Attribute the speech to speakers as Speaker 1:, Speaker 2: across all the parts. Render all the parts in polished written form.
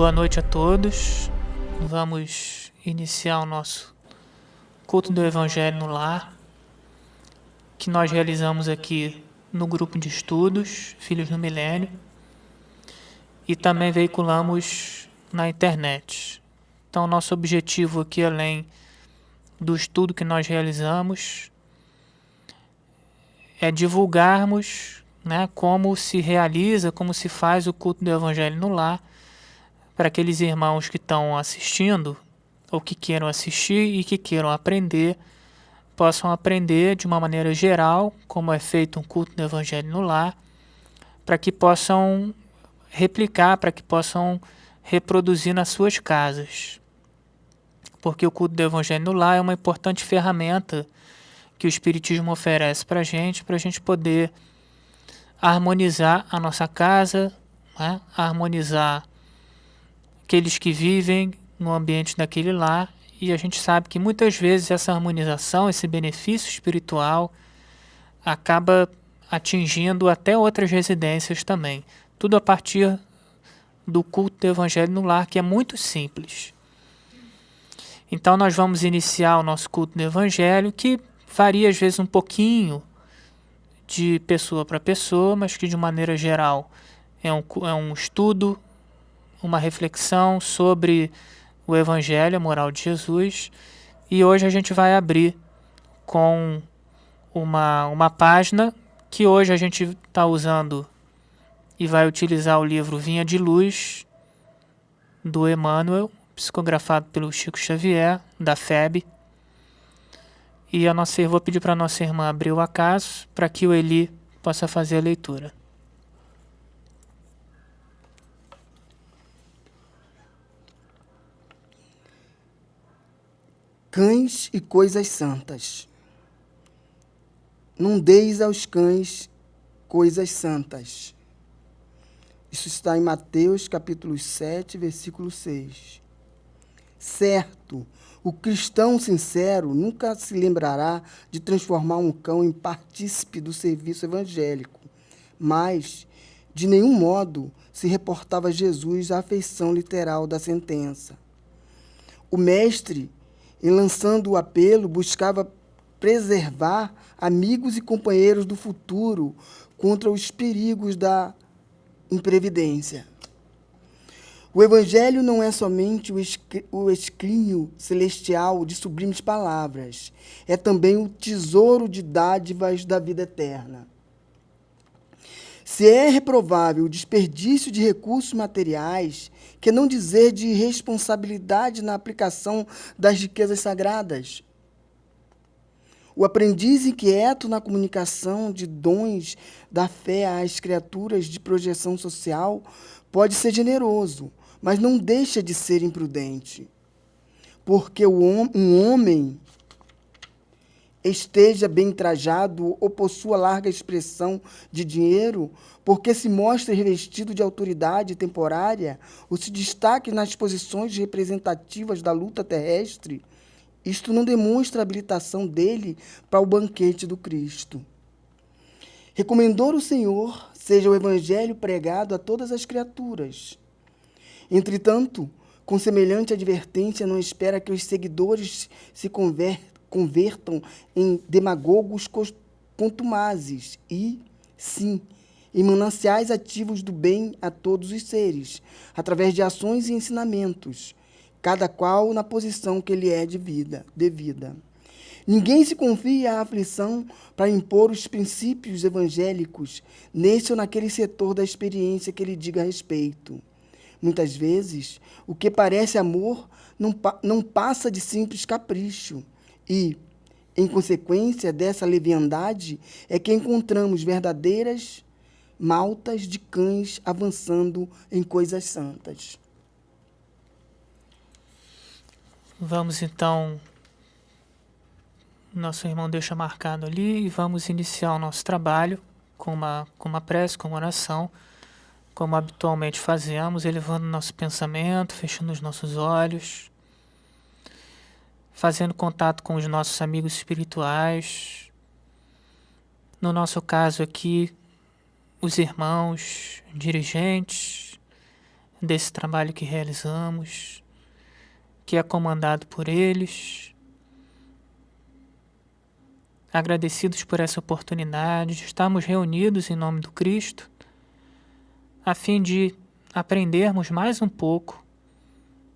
Speaker 1: Boa noite a todos. Vamos iniciar o nosso culto do Evangelho no Lar, que nós realizamos aqui no grupo de estudos Filhos no Milênio e também veiculamos na internet. Então, nosso objetivo aqui, além do estudo que nós realizamos, é divulgarmos, como se realiza, como se faz o culto do Evangelho no Lar, para aqueles irmãos que estão assistindo, ou que queiram assistir e que queiram aprender, possam aprender de uma maneira geral como é feito um culto do Evangelho no Lar, para que possam replicar, para que possam reproduzir nas suas casas. Porque o culto do Evangelho no Lar é uma importante ferramenta que o Espiritismo oferece para a gente poder harmonizar a nossa casa, harmonizar aqueles que vivem no ambiente daquele lar, e a gente sabe que muitas vezes essa harmonização, esse benefício espiritual, acaba atingindo até outras residências também. Tudo a partir do culto do Evangelho no Lar, que é muito simples. Então nós vamos iniciar o nosso culto do Evangelho, que varia às vezes um pouquinho de pessoa para pessoa, mas que de maneira geral é um estudo, uma reflexão sobre o Evangelho, a moral de Jesus. E hoje a gente vai abrir com uma página que hoje a gente está usando e vai utilizar o livro Vinha de Luz, do Emmanuel, psicografado pelo Chico Xavier, da FEB. E eu vou pedir para a nossa irmã abrir o acaso para que o Eli possa fazer a leitura.
Speaker 2: Cães e coisas santas. Não deis aos cães coisas santas. Isso está em Mateus, capítulo 7, versículo 6. Certo, o cristão sincero nunca se lembrará de transformar um cão em partícipe do serviço evangélico, mas, de nenhum modo, se reportava a Jesus a afeição literal da sentença. O mestre, em lançando o apelo, buscava preservar amigos e companheiros do futuro contra os perigos da imprevidência. O Evangelho não é somente o escrínio celestial de sublimes palavras, é também o tesouro de dádivas da vida eterna. Se é reprovável o desperdício de recursos materiais, que não dizer de responsabilidade na aplicação das riquezas sagradas. O aprendiz inquieto na comunicação de dons da fé às criaturas de projeção social pode ser generoso, mas não deixa de ser imprudente. Porque um homem esteja bem trajado ou possua larga expressão de dinheiro, porque se mostre revestido de autoridade temporária ou se destaque nas posições representativas da luta terrestre, isto não demonstra a habilitação dele para o banquete do Cristo. Recomendou o Senhor seja o Evangelho pregado a todas as criaturas. Entretanto, com semelhante advertência, não espera que os seguidores se convertam em demagogos contumazes e, sim, em mananciais ativos do bem a todos os seres, através de ações e ensinamentos, cada qual na posição que lhe é devida. Ninguém se confia à aflição para impor os princípios evangélicos nesse ou naquele setor da experiência que lhe diga respeito. Muitas vezes, o que parece amor não passa de simples capricho e, em consequência dessa leviandade, é que encontramos verdadeiras maltas de cães avançando em coisas santas.
Speaker 1: Vamos então, nosso irmão deixa marcado ali, e vamos iniciar o nosso trabalho com uma prece, com uma oração, como habitualmente fazemos, elevando nosso pensamento, fechando os nossos olhos, fazendo contato com os nossos amigos espirituais. No nosso caso aqui, os irmãos dirigentes desse trabalho que realizamos, que é comandado por eles. Agradecidos por essa oportunidade de estarmos reunidos em nome do Cristo, a fim de aprendermos mais um pouco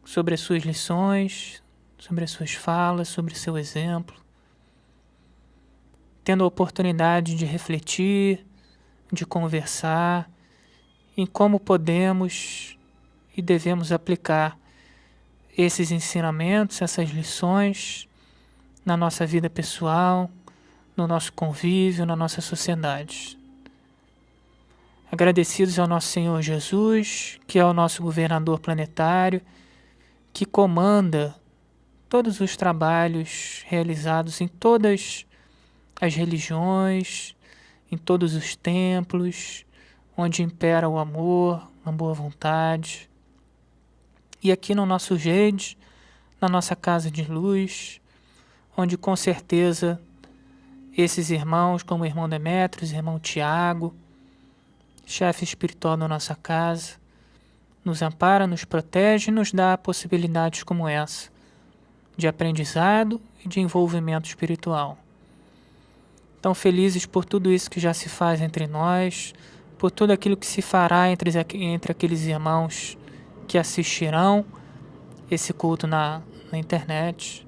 Speaker 1: sobre as suas lições, sobre as suas falas, sobre o seu exemplo, tendo a oportunidade de refletir, de conversar em como podemos e devemos aplicar esses ensinamentos, essas lições na nossa vida pessoal, no nosso convívio, na nossa sociedade. Agradecidos ao nosso Senhor Jesus, que é o nosso governador planetário, que comanda todos os trabalhos realizados em todas as religiões, em todos os templos, onde impera o amor, a boa vontade. E aqui no nosso rede, na nossa casa de luz, onde com certeza esses irmãos, como o irmão Demétrios, o irmão Tiago, chefe espiritual da nossa casa, nos ampara, nos protege e nos dá possibilidades como essa, de aprendizado e de envolvimento espiritual. Tão felizes por tudo isso que já se faz entre nós, por tudo aquilo que se fará entre aqueles irmãos que assistirão esse culto na internet.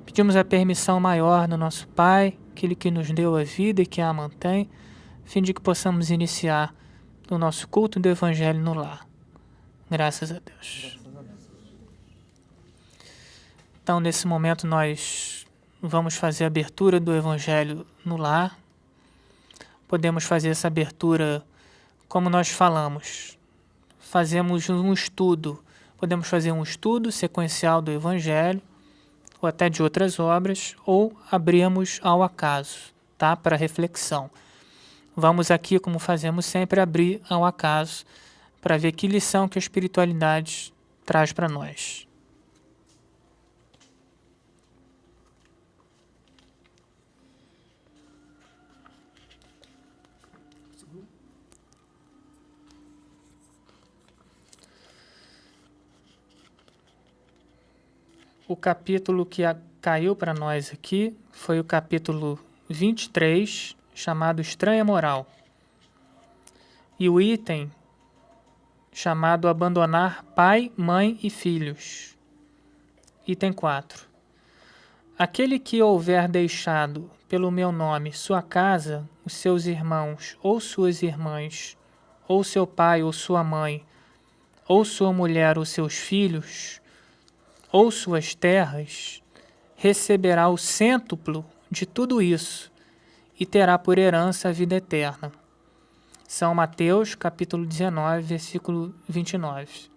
Speaker 1: Pedimos a permissão maior do nosso Pai, aquele que nos deu a vida e que a mantém, a fim de que possamos iniciar o nosso culto do Evangelho no lar. Graças a Deus. Então, nesse momento, nós vamos fazer a abertura do Evangelho no lar. Podemos fazer essa abertura como nós falamos. Fazemos um estudo. Podemos fazer um estudo sequencial do Evangelho, ou até de outras obras, ou abrimos ao acaso, tá? Para reflexão. Vamos aqui, como fazemos sempre, abrir ao acaso, para ver que lição que a espiritualidade traz para nós. O capítulo que caiu para nós aqui foi o capítulo 23, chamado Estranha Moral. E o item chamado Abandonar Pai, Mãe e Filhos. Item 4. Aquele que houver deixado pelo meu nome sua casa, os seus irmãos ou suas irmãs, ou seu pai ou sua mãe, ou sua mulher ou seus filhos, ou suas terras, receberá o cêntuplo de tudo isso e terá por herança a vida eterna. São Mateus, capítulo 19, versículo 29.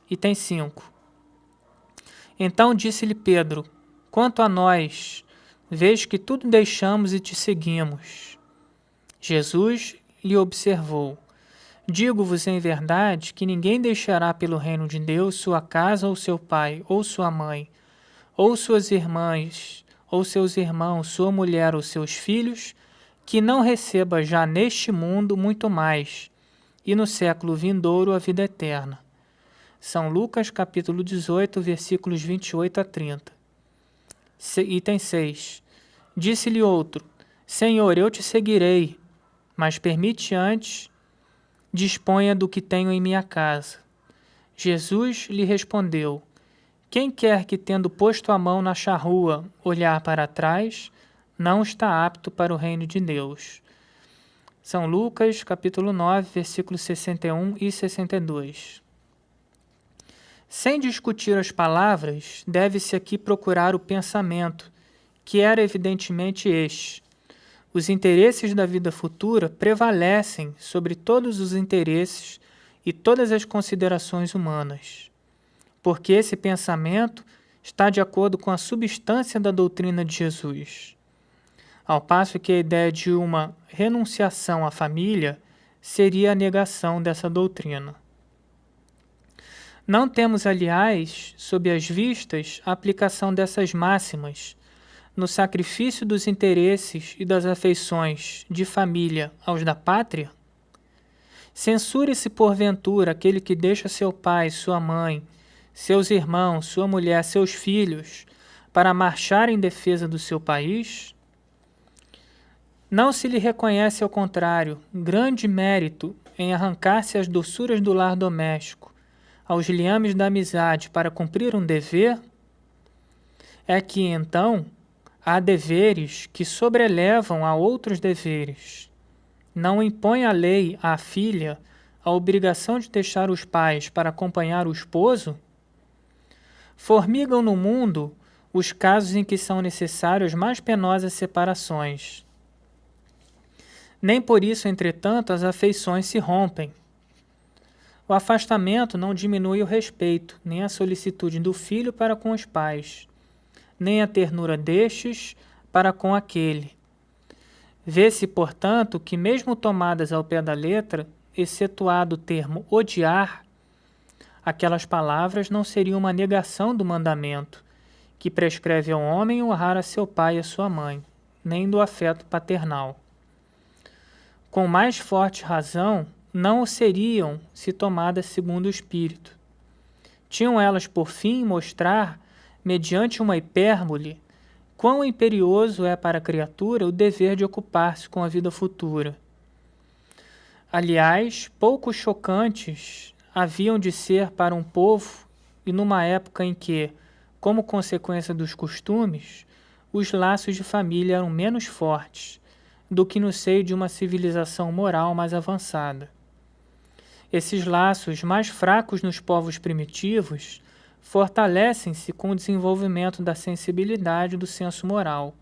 Speaker 1: Item 5. Então disse-lhe Pedro: quanto a nós, vês que tudo deixamos e te seguimos. Jesus lhe observou: digo-vos em verdade que ninguém deixará pelo reino de Deus sua casa ou seu pai ou sua mãe, ou suas irmãs, ou seus irmãos, sua mulher ou seus filhos, que não receba já neste mundo muito mais, e no século vindouro a vida eterna. São Lucas, capítulo 18, versículos 28 a 30. Item 6. Disse-lhe outro: Senhor, eu te seguirei, mas permite antes disponha do que tenho em minha casa. Jesus lhe respondeu: quem quer que, tendo posto a mão na charrua, olhar para trás, não está apto para o reino de Deus. São Lucas, capítulo 9, versículos 61 e 62. Sem discutir as palavras, deve-se aqui procurar o pensamento, que era evidentemente este: os interesses da vida futura prevalecem sobre todos os interesses e todas as considerações humanas, porque esse pensamento está de acordo com a substância da doutrina de Jesus, ao passo que a ideia de uma renunciação à família seria a negação dessa doutrina. Não temos, aliás, sob as vistas, a aplicação dessas máximas no sacrifício dos interesses e das afeições de família aos da pátria? Censure-se porventura aquele que deixa seu pai, sua mãe, seus irmãos, sua mulher, seus filhos, para marchar em defesa do seu país? Não se lhe reconhece, ao contrário, grande mérito em arrancar-se as doçuras do lar doméstico, aos liames da amizade, para cumprir um dever? É que, então, há deveres que sobrelevam a outros deveres. Não impõe a lei à filha a obrigação de deixar os pais para acompanhar o esposo? Formigam no mundo os casos em que são necessárias mais penosas separações. Nem por isso, entretanto, as afeições se rompem. O afastamento não diminui o respeito, nem a solicitude do filho para com os pais, nem a ternura destes para com aquele. Vê-se, portanto, que mesmo tomadas ao pé da letra, excetuado o termo odiar, aquelas palavras não seriam uma negação do mandamento, que prescreve ao homem honrar a seu pai e a sua mãe, nem do afeto paternal. Com mais forte razão, não o seriam se tomadas segundo o Espírito. Tinham elas por fim mostrar, mediante uma hipérbole, quão imperioso é para a criatura o dever de ocupar-se com a vida futura. Aliás, pouco chocantes haviam de ser para um povo, e numa época em que, como consequência dos costumes, os laços de família eram menos fortes do que no seio de uma civilização moral mais avançada. Esses laços, mais fracos nos povos primitivos, fortalecem-se com o desenvolvimento da sensibilidade e do senso moral.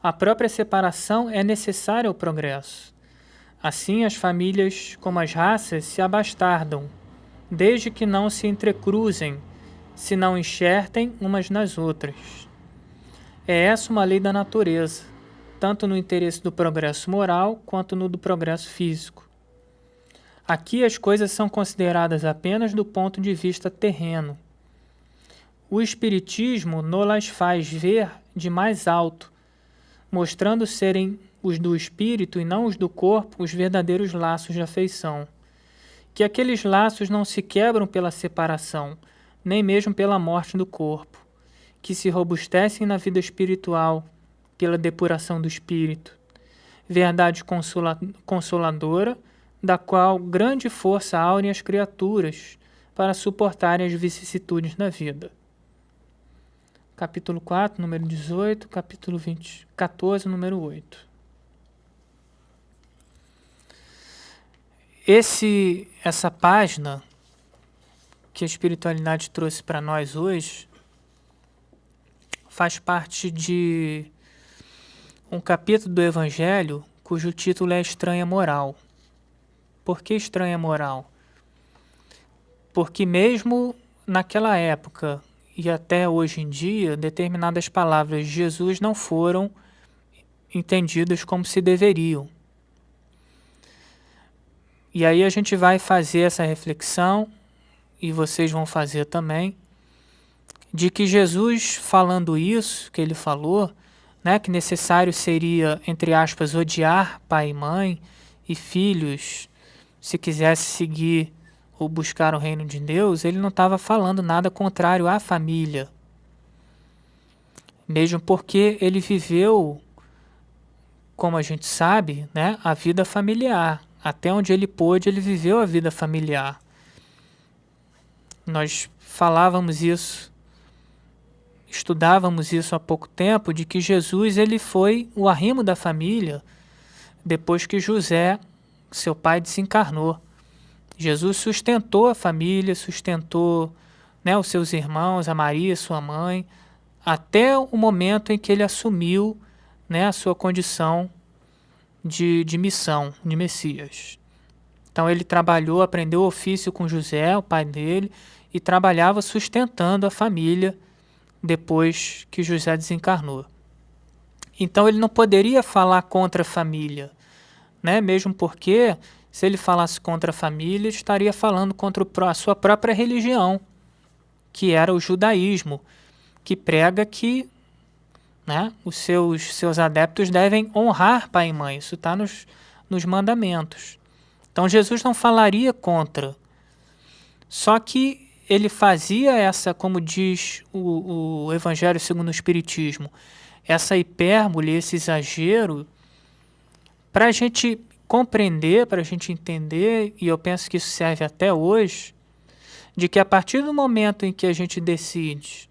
Speaker 1: A própria separação é necessária ao progresso. Assim, as famílias, como as raças, se abastardam, desde que não se entrecruzem, se não enxertem umas nas outras. É essa uma lei da natureza, tanto no interesse do progresso moral quanto no do progresso físico. Aqui as coisas são consideradas apenas do ponto de vista terreno. O Espiritismo nos faz ver de mais alto, mostrando serem os do espírito e não os do corpo os verdadeiros laços de afeição. Que aqueles laços não se quebram pela separação, nem mesmo pela morte do corpo, que se robustecem na vida espiritual, pela depuração do espírito. Verdade consoladora, da qual grande força aurem as criaturas para suportarem as vicissitudes da vida. Capítulo 4, número 18, capítulo 14, número 8. Essa página que a espiritualidade trouxe para nós hoje faz parte de um capítulo do Evangelho cujo título é Estranha Moral. Por que estranha moral? Porque mesmo naquela época e até hoje em dia, determinadas palavras de Jesus não foram entendidas como se deveriam. E aí a gente vai fazer essa reflexão, e vocês vão fazer também, de que Jesus, falando isso que ele falou, né, que necessário seria, entre aspas, odiar pai e mãe e filhos, se quisesse seguir ou buscar o reino de Deus, ele não estava falando nada contrário à família. Mesmo porque ele viveu, como a gente sabe, né, a vida familiar. Até onde ele pôde, ele viveu a vida familiar. Nós falávamos isso, estudávamos isso há pouco tempo, de que Jesus ele foi o arrimo da família depois que José, seu pai, desencarnou. Jesus sustentou a família, sustentou, né, os seus irmãos, a Maria, sua mãe, até o momento em que ele assumiu, né, a sua condição de missão, de Messias. Então ele trabalhou, aprendeu o ofício com José, o pai dele, e trabalhava sustentando a família depois que José desencarnou. Então ele não poderia falar contra a família, né? Mesmo porque, se ele falasse contra a família, estaria falando contra a sua própria religião, que era o judaísmo, que prega que, né, os seus adeptos devem honrar pai e mãe. Isso está nos mandamentos. Então Jesus não falaria contra. Só que ele fazia essa, como diz o Evangelho segundo o Espiritismo, essa hipérbole, esse exagero, para a gente compreender, para a gente entender, e eu penso que isso serve até hoje, de que a partir do momento em que a gente decide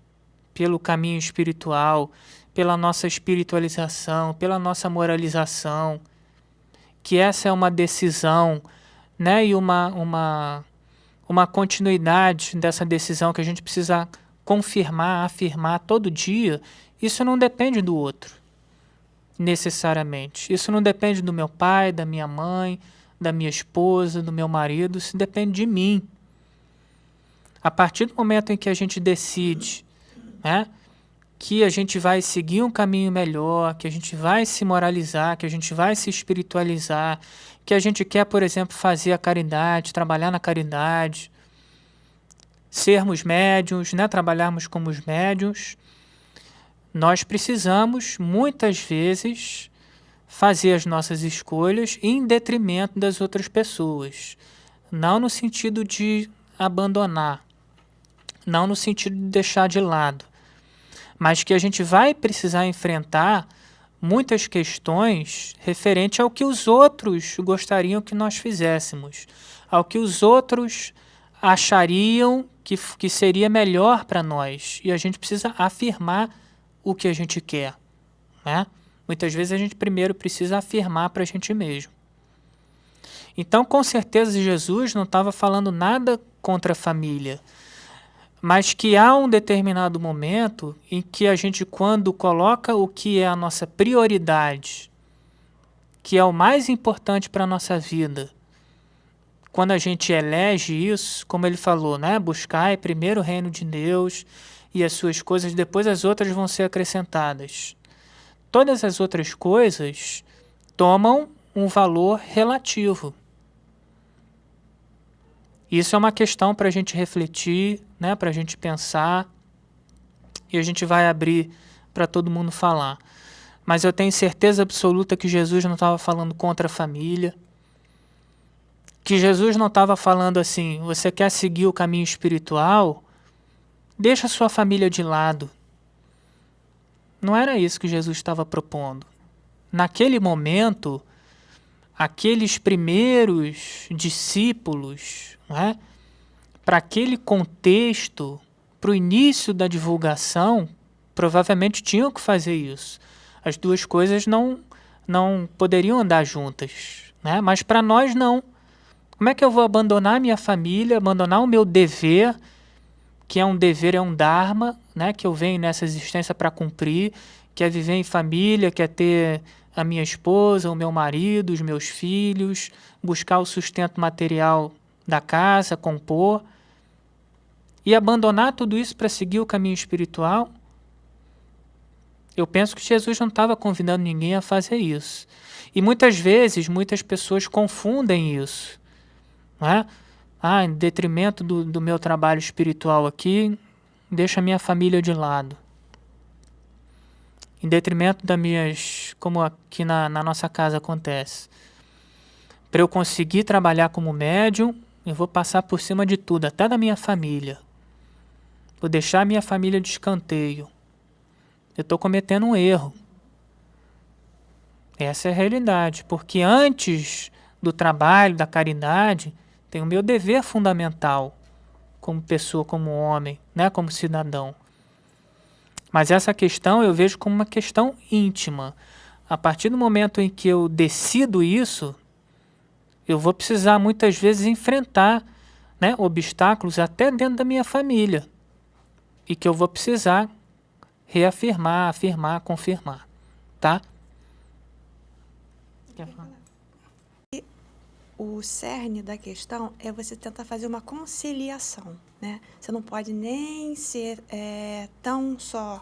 Speaker 1: pelo caminho espiritual, pela nossa espiritualização, pela nossa moralização, que essa é uma decisão, né, e uma continuidade dessa decisão que a gente precisa confirmar, afirmar todo dia, isso não depende do outro, necessariamente. Isso não depende do meu pai, da minha mãe, da minha esposa, do meu marido, isso depende de mim. A partir do momento em que a gente decide, né, que a gente vai seguir um caminho melhor, que a gente vai se moralizar, que a gente vai se espiritualizar, que a gente quer, por exemplo, fazer a caridade, trabalhar na caridade, sermos médiuns, né, trabalharmos como os médiuns, nós precisamos, muitas vezes, fazer as nossas escolhas em detrimento das outras pessoas. Não no sentido de abandonar, não no sentido de deixar de lado, mas que a gente vai precisar enfrentar muitas questões referentes ao que os outros gostariam que nós fizéssemos, ao que os outros achariam que seria melhor para nós. E a gente precisa afirmar o que a gente quer, né? Muitas vezes a gente primeiro precisa afirmar para a gente mesmo. Então, com certeza, Jesus não estava falando nada contra a família, mas que há um determinado momento em que a gente, quando coloca o que é a nossa prioridade, que é o mais importante para a nossa vida, quando a gente elege isso, como ele falou, né? Buscai primeiro o reino de Deus e as suas coisas, depois as outras vão ser acrescentadas. Todas as outras coisas tomam um valor relativo. Isso é uma questão para a gente refletir, né, para a gente pensar, e a gente vai abrir para todo mundo falar. Mas eu tenho certeza absoluta que Jesus não estava falando contra a família, que Jesus não estava falando assim, você quer seguir o caminho espiritual? Deixa a sua família de lado. Não era isso que Jesus estava propondo. Naquele momento, aqueles primeiros discípulos, né, para aquele contexto, para o início da divulgação, provavelmente tinham que fazer isso. As duas coisas não poderiam andar juntas, né? Mas para nós não. Como é que eu vou abandonar minha família, abandonar o meu dever, que é um dever, é um dharma, né, que eu venho nessa existência para cumprir, que é viver em família, que é ter a minha esposa, o meu marido, os meus filhos, buscar o sustento material da casa, compor, e abandonar tudo isso para seguir o caminho espiritual? Eu penso que Jesus não estava convidando ninguém a fazer isso. E muitas vezes, muitas pessoas confundem isso, né? Em detrimento do meu trabalho espiritual aqui, deixa a minha família de lado. Em detrimento das minhas, como aqui na nossa casa acontece. Para eu conseguir trabalhar como médium, eu vou passar por cima de tudo, até da minha família. Vou deixar a minha família de escanteio. Eu estou cometendo um erro. Essa é a realidade, porque antes do trabalho, da caridade, tem o meu dever fundamental como pessoa, como homem, né, como cidadão. Mas essa questão eu vejo como uma questão íntima. A partir do momento em que eu decido isso, eu vou precisar muitas vezes enfrentar, né, obstáculos até dentro da minha família. E que eu vou precisar reafirmar, afirmar, confirmar. Tá? Quer falar?
Speaker 3: O cerne da questão é você tentar fazer uma conciliação, né? Você não pode nem ser tão só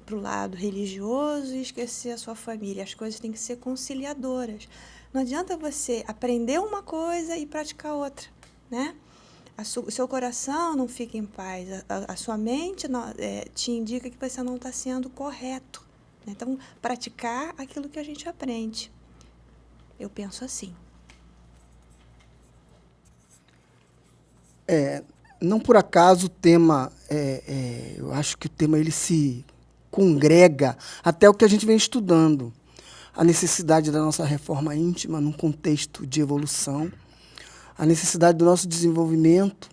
Speaker 3: para o lado religioso e esquecer a sua família. As coisas têm que ser conciliadoras. Não adianta você aprender uma coisa e praticar outra, né? O seu coração não fica em paz, a sua mente te indica que você não está sendo correto, né? Então, praticar aquilo que a gente aprende. Eu penso assim.
Speaker 2: Não por acaso o tema, eu acho que o tema ele se congrega até o que a gente vem estudando. A necessidade da nossa reforma íntima num contexto de evolução, a necessidade do nosso desenvolvimento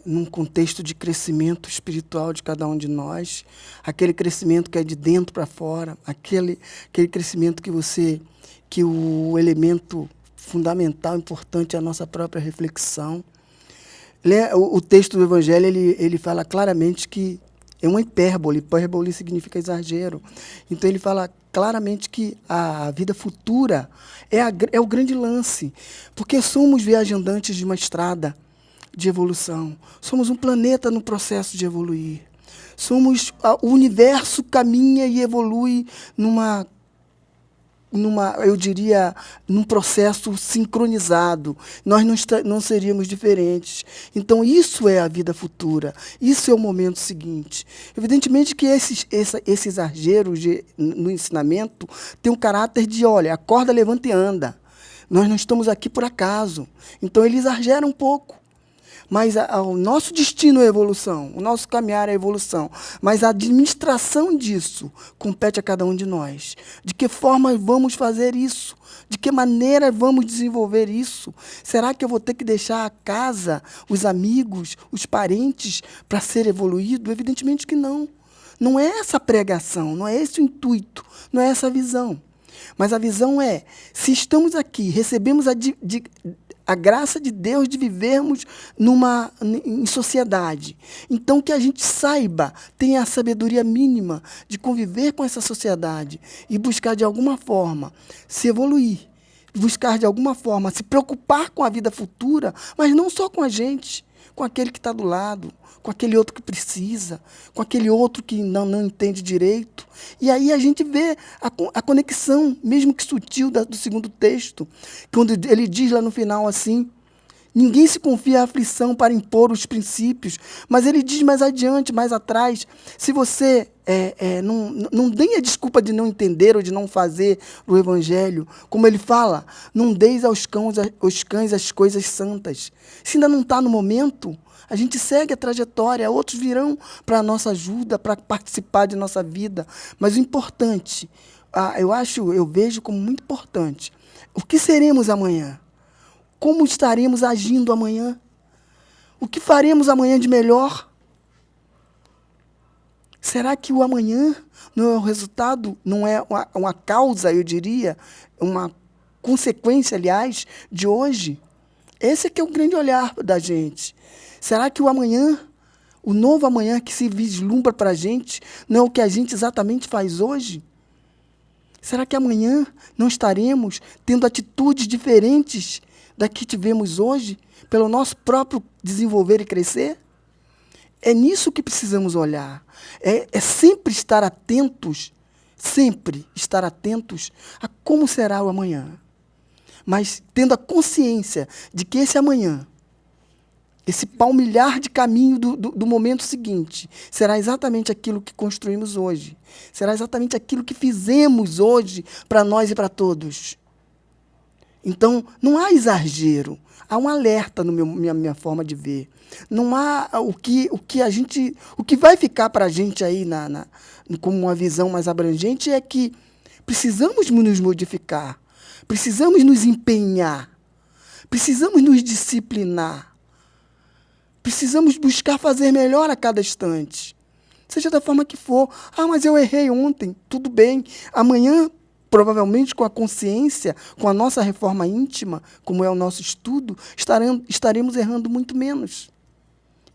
Speaker 2: num contexto de crescimento espiritual de cada um de nós, aquele crescimento que é de dentro para fora, aquele crescimento que o elemento fundamental, importante é a nossa própria reflexão. O texto do Evangelho ele fala claramente que é uma hipérbole. Hipérbole significa exagero. Então, ele fala claramente que a vida futura é o grande lance, porque somos viajandantes de uma estrada de evolução. Somos um planeta no processo de evoluir. O universo caminha e evolui eu diria, num processo sincronizado. Nós não seríamos diferentes. Então, isso é a vida futura. Isso é o momento seguinte. Evidentemente que esse exagero no ensinamento tem um caráter de, olha, acorda, levanta e anda. Nós não estamos aqui por acaso. Então, ele exagera um pouco. Mas o nosso destino é a evolução, o nosso caminhar é a evolução. Mas a administração disso compete a cada um de nós. De que forma vamos fazer isso? De que maneira vamos desenvolver isso? Será que eu vou ter que deixar a casa, os amigos, os parentes para ser evoluído? Evidentemente que não. Não é essa a pregação, não é esse o intuito, não é essa a visão. Mas a visão é, se estamos aqui, recebemos a graça de Deus de vivermos em sociedade. Então, que a gente saiba, tenha a sabedoria mínima de conviver com essa sociedade e buscar, de alguma forma, se evoluir, buscar, de alguma forma, se preocupar com a vida futura, mas não só com a gente, com aquele que está do lado, com aquele outro que precisa, com aquele outro que não entende direito. E aí a gente vê a conexão, mesmo que sutil, do segundo texto, quando ele diz lá no final assim, ninguém se confia à aflição para impor os princípios, mas ele diz mais adiante, mais atrás, se você não dê a desculpa de não entender ou de não fazer o Evangelho, como ele fala, não deis aos cães as coisas santas. Se ainda não está no momento, a gente segue a trajetória, outros virão para a nossa ajuda, para participar de nossa vida. Mas o importante, eu vejo como muito importante, o que seremos amanhã? Como estaremos agindo amanhã? O que faremos amanhã de melhor? Será que o amanhã não é o resultado, não é uma causa, eu diria, uma consequência, aliás, de hoje? Esse é que é o grande olhar da gente. Será que o amanhã, o novo amanhã que se vislumbra para a gente, não é o que a gente exatamente faz hoje? Será que amanhã não estaremos tendo atitudes diferentes da que tivemos hoje, pelo nosso próprio desenvolver e crescer? É nisso que precisamos olhar. É sempre estar atentos a como será o amanhã. Mas tendo a consciência de que esse amanhã, esse palmilhar de caminho do momento seguinte, será exatamente aquilo que construímos hoje. Será exatamente aquilo que fizemos hoje para nós e para todos. Então, não há exagero. Há um alerta na minha forma de ver. Não há o que vai ficar para a gente aí como uma visão mais abrangente é que precisamos nos modificar, precisamos nos empenhar, precisamos nos disciplinar, precisamos buscar fazer melhor a cada instante, seja da forma que for. Mas eu errei ontem, tudo bem. Amanhã, provavelmente com a consciência, com a nossa reforma íntima, como é o nosso estudo, estaremos errando muito menos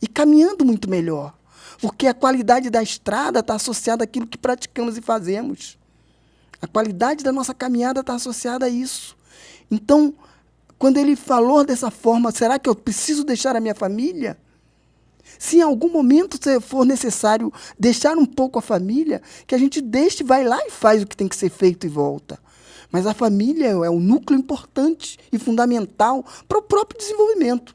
Speaker 2: e caminhando muito melhor, porque a qualidade da estrada está associada àquilo que praticamos e fazemos. A qualidade da nossa caminhada está associada a isso. Então, quando ele falou dessa forma, será que eu preciso deixar a minha família? Se em algum momento for necessário deixar um pouco a família, que a gente deixe, vai lá e faz o que tem que ser feito e volta. Mas a família é um núcleo importante e fundamental para o próprio desenvolvimento,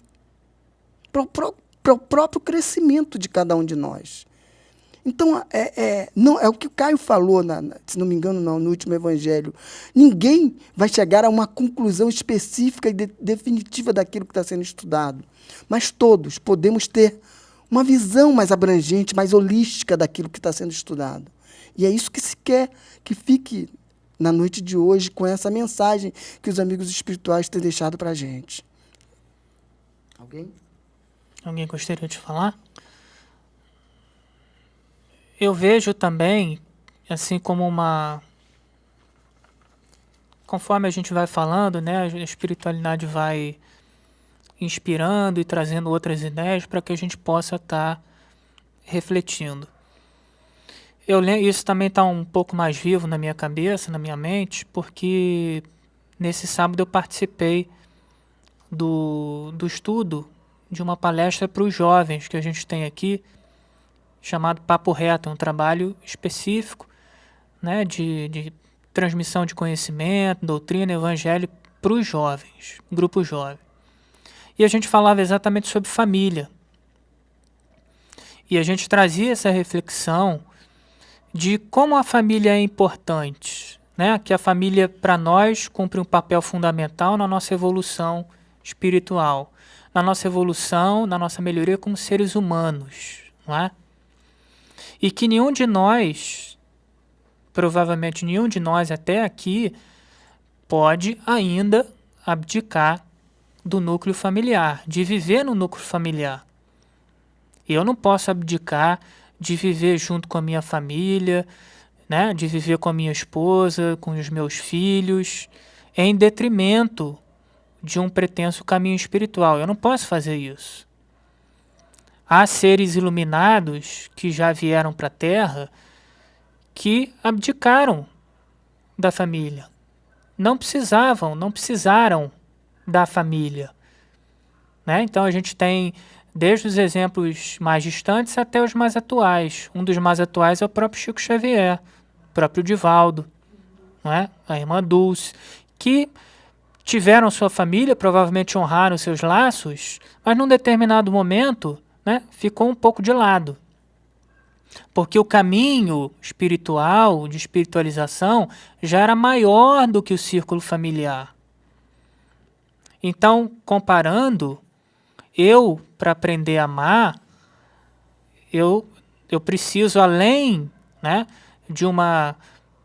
Speaker 2: para o próprio crescimento de cada um de nós. Então, não, é o que o Caio falou, se não me engano, no último evangelho. Ninguém vai chegar a uma conclusão específica e definitiva daquilo que está sendo estudado. Mas todos podemos ter uma visão mais abrangente, mais holística daquilo que está sendo estudado. E é isso que se quer que fique na noite de hoje com essa mensagem que os amigos espirituais têm deixado para a gente. Alguém?
Speaker 1: Alguém gostaria de falar? Eu vejo também, assim como conforme a gente vai falando, né, a espiritualidade vai inspirando e trazendo outras ideias para que a gente possa estar refletindo. Isso também está um pouco mais vivo na minha cabeça, na minha mente, porque nesse sábado eu participei do estudo de uma palestra para os jovens que a gente tem aqui, chamado Papo Reto, um trabalho específico, né, de transmissão de conhecimento, doutrina, evangelho para os jovens, grupo jovem. E a gente falava exatamente sobre família. E a gente trazia essa reflexão de como a família é importante, né? Que a família, para nós, cumpre um papel fundamental na nossa evolução espiritual, na nossa evolução, na nossa melhoria como seres humanos, não é? E que nenhum de nós, provavelmente nenhum de nós até aqui, pode ainda abdicar do núcleo familiar, de viver no núcleo familiar. Eu não posso abdicar de viver junto com a minha família, né, de viver com a minha esposa, com os meus filhos, em detrimento de um pretenso caminho espiritual. Eu não posso fazer isso. Há seres iluminados que já vieram para a Terra que abdicaram da família. Não precisaram da família, né? Então a gente tem desde os exemplos mais distantes até os mais atuais. Um dos mais atuais é o próprio Chico Xavier, o próprio Divaldo, não é? A irmã Dulce, que tiveram sua família, provavelmente honraram seus laços, mas num determinado momento, né, ficou um pouco de lado. Porque o caminho espiritual, de espiritualização, já era maior do que o círculo familiar. Então, comparando, para aprender a amar, eu preciso, além, né,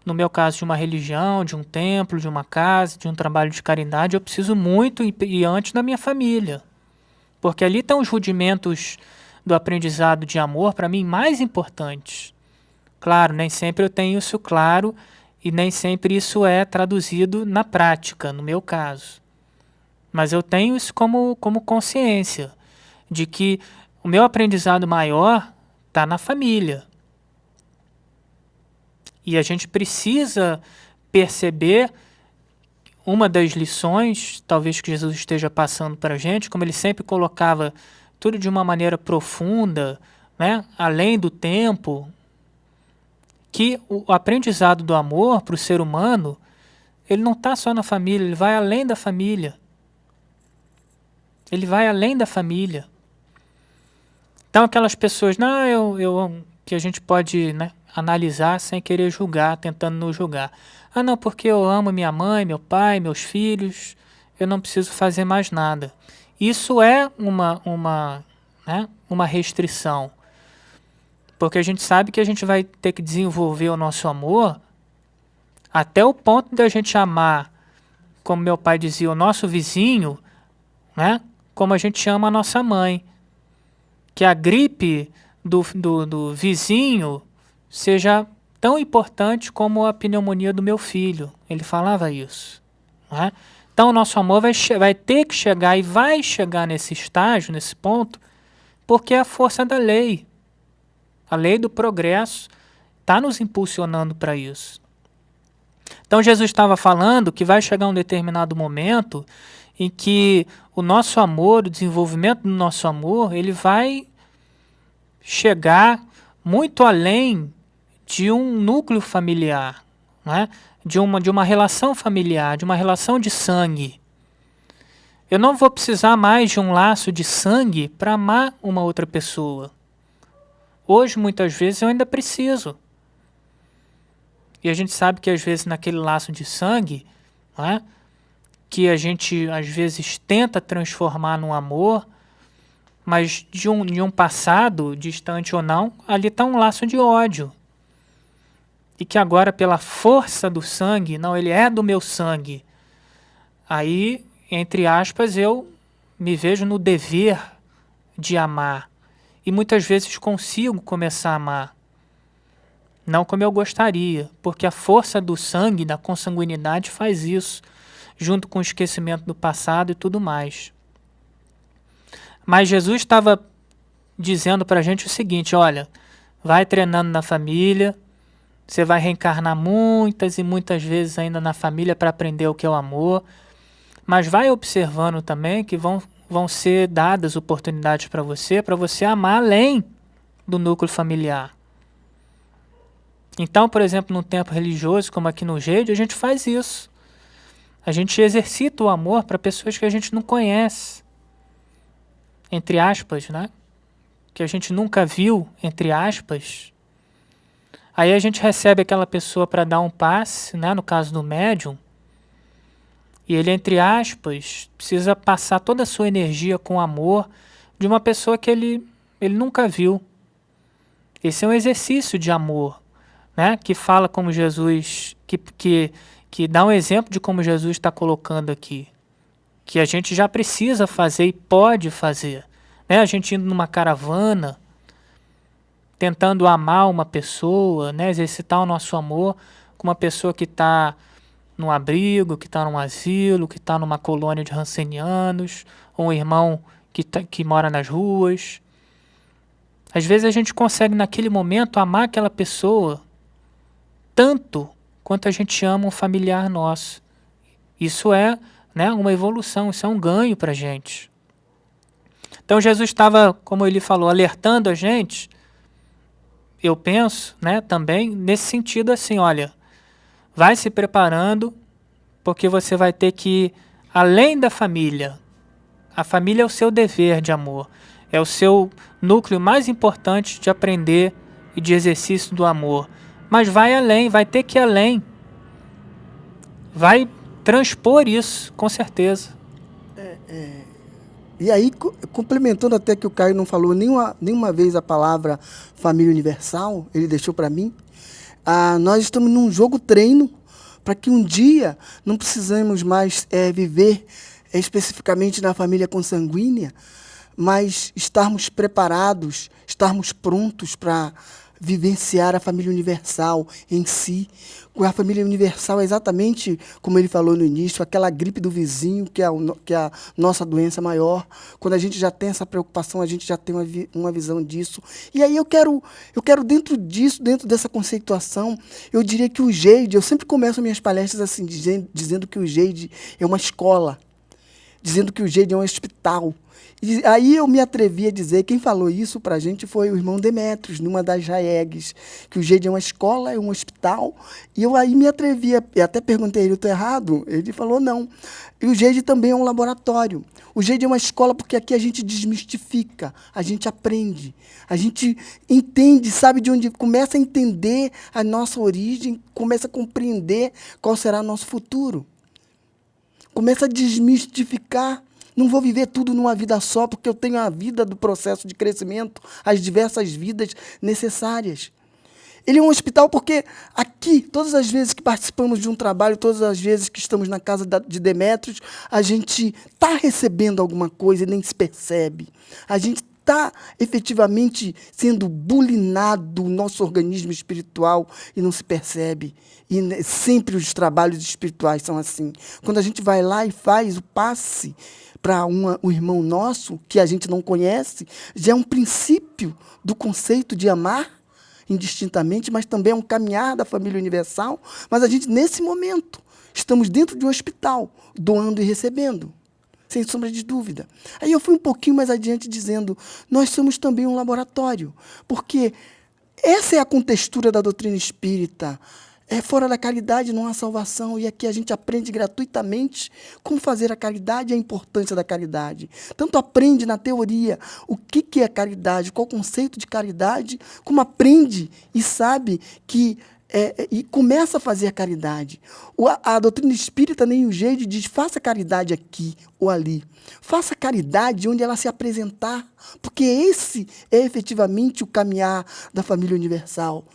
Speaker 1: no meu caso, de uma religião, de um templo, de uma casa, de um trabalho de caridade, eu preciso muito ir antes da minha família. Porque ali estão os rudimentos do aprendizado de amor, para mim, mais importantes. Claro, nem sempre eu tenho isso claro e nem sempre isso é traduzido na prática, no meu caso. Mas eu tenho isso como consciência de que o meu aprendizado maior está na família. E a gente precisa perceber uma das lições, talvez que Jesus esteja passando para a gente, como ele sempre colocava tudo de uma maneira profunda, né, além do tempo, que o aprendizado do amor para o ser humano, ele não está só na família, ele vai além da família. Ele vai além da família. Então aquelas pessoas, que a gente pode, né, analisar sem querer julgar, tentando não julgar. Não, porque eu amo minha mãe, meu pai, meus filhos, eu não preciso fazer mais nada. Isso é uma restrição. Porque a gente sabe que a gente vai ter que desenvolver o nosso amor até o ponto de a gente amar, como meu pai dizia, o nosso vizinho, né, como a gente ama a nossa mãe. Que a gripe do vizinho seja tão importante como a pneumonia do meu filho. Ele falava isso, não é? Então o nosso amor vai ter que chegar e vai chegar nesse estágio, nesse ponto, porque é a força da lei. A lei do progresso está nos impulsionando para isso. Então Jesus estava falando que vai chegar um determinado momento em que o nosso amor, o desenvolvimento do nosso amor, ele vai chegar muito além de um núcleo familiar, né? de uma relação familiar, de uma relação de sangue. Eu não vou precisar mais de um laço de sangue para amar uma outra pessoa. Hoje, muitas vezes, eu ainda preciso. E a gente sabe que, às vezes, naquele laço de sangue, não é? Que a gente, às vezes, tenta transformar num amor, mas de um passado, distante ou não, ali está um laço de ódio. E que agora, pela força do sangue, não, ele é do meu sangue. Aí, entre aspas, eu me vejo no dever de amar. E muitas vezes consigo começar a amar. Não como eu gostaria, porque a força do sangue, da consanguinidade faz isso, junto com o esquecimento do passado e tudo mais. Mas Jesus estava dizendo para a gente o seguinte, olha, vai treinando na família, você vai reencarnar muitas e muitas vezes ainda na família para aprender o que é o amor, mas vai observando também que vão ser dadas oportunidades para você amar além do núcleo familiar. Então, por exemplo, no tempo religioso, como aqui no GEID, a gente faz isso. A gente exercita o amor para pessoas que a gente não conhece, entre aspas, né? Que a gente nunca viu, entre aspas. Aí a gente recebe aquela pessoa para dar um passe, né? No caso do médium, e ele, entre aspas, precisa passar toda a sua energia com amor de uma pessoa que ele nunca viu. Esse é um exercício de amor, né? Que fala como Jesus, que dá um exemplo de como Jesus está colocando aqui. Que a gente já precisa fazer e pode fazer. Né? A gente indo numa caravana, tentando amar uma pessoa, né? Exercitar o nosso amor com uma pessoa que está num abrigo, que está num asilo, que está numa colônia de rancenianos, ou um irmão que mora nas ruas. Às vezes a gente consegue naquele momento amar aquela pessoa tanto quanto a gente ama um familiar nosso. Isso é, né, uma evolução, isso é um ganho para a gente. Então Jesus estava, como ele falou, alertando a gente, eu penso, né, também nesse sentido assim, olha, vai se preparando, porque você vai ter que, além da família, a família é o seu dever de amor, é o seu núcleo mais importante de aprender e de exercício do amor. Mas vai além, vai ter que ir além. Vai transpor isso, com certeza.
Speaker 2: E aí, complementando até que o Caio não falou nenhuma vez a palavra família universal, ele deixou para mim, nós estamos num jogo treino para que um dia não precisamos mais viver especificamente na família consanguínea, mas estarmos preparados, estarmos prontos para vivenciar a família universal em si. A família universal é exatamente, como ele falou no início, aquela gripe do vizinho, que é a nossa doença maior. Quando a gente já tem essa preocupação, a gente já tem uma visão disso. E aí eu quero dentro disso, dentro dessa conceituação, eu diria que o GEID, eu sempre começo minhas palestras assim, dizendo que o GEID é uma escola, dizendo que o GEID é um hospital. E aí eu me atrevi a dizer, quem falou isso para a gente foi o irmão Demétrios, numa das JAEGs, que o GEID é uma escola, é um hospital, e eu aí me atrevi, e até perguntei ele, eu estou errado? Ele falou não. E o GEID também é um laboratório. O GEID é uma escola porque aqui a gente desmistifica, a gente aprende, a gente entende, sabe de onde, começa a entender a nossa origem, começa a compreender qual será o nosso futuro. Começa a desmistificar. Não vou viver tudo numa vida só, porque eu tenho a vida do processo de crescimento, as diversas vidas necessárias. Ele é um hospital porque aqui, todas as vezes que participamos de um trabalho, todas as vezes que estamos na casa de Demétrios, a gente está recebendo alguma coisa e nem se percebe. A gente está efetivamente sendo bulinado o nosso organismo espiritual e não se percebe. E sempre os trabalhos espirituais são assim. Quando a gente vai lá e faz o passe para um irmão nosso, que a gente não conhece, já é um princípio do conceito de amar indistintamente, mas também é um caminhar da família universal. Mas a gente, nesse momento, estamos dentro de um hospital, doando e recebendo, sem sombra de dúvida. Aí eu fui um pouquinho mais adiante dizendo, nós somos também um laboratório, porque essa é a contextura da doutrina espírita. Fora da caridade não há salvação, e aqui a gente aprende gratuitamente como fazer a caridade e a importância da caridade. Tanto aprende na teoria o que é caridade, qual o conceito de caridade, como aprende e sabe que e começa a fazer a caridade. A doutrina espírita nem o jeito diz, faça caridade aqui ou ali. Faça caridade onde ela se apresentar, porque esse é efetivamente o caminhar da família universal.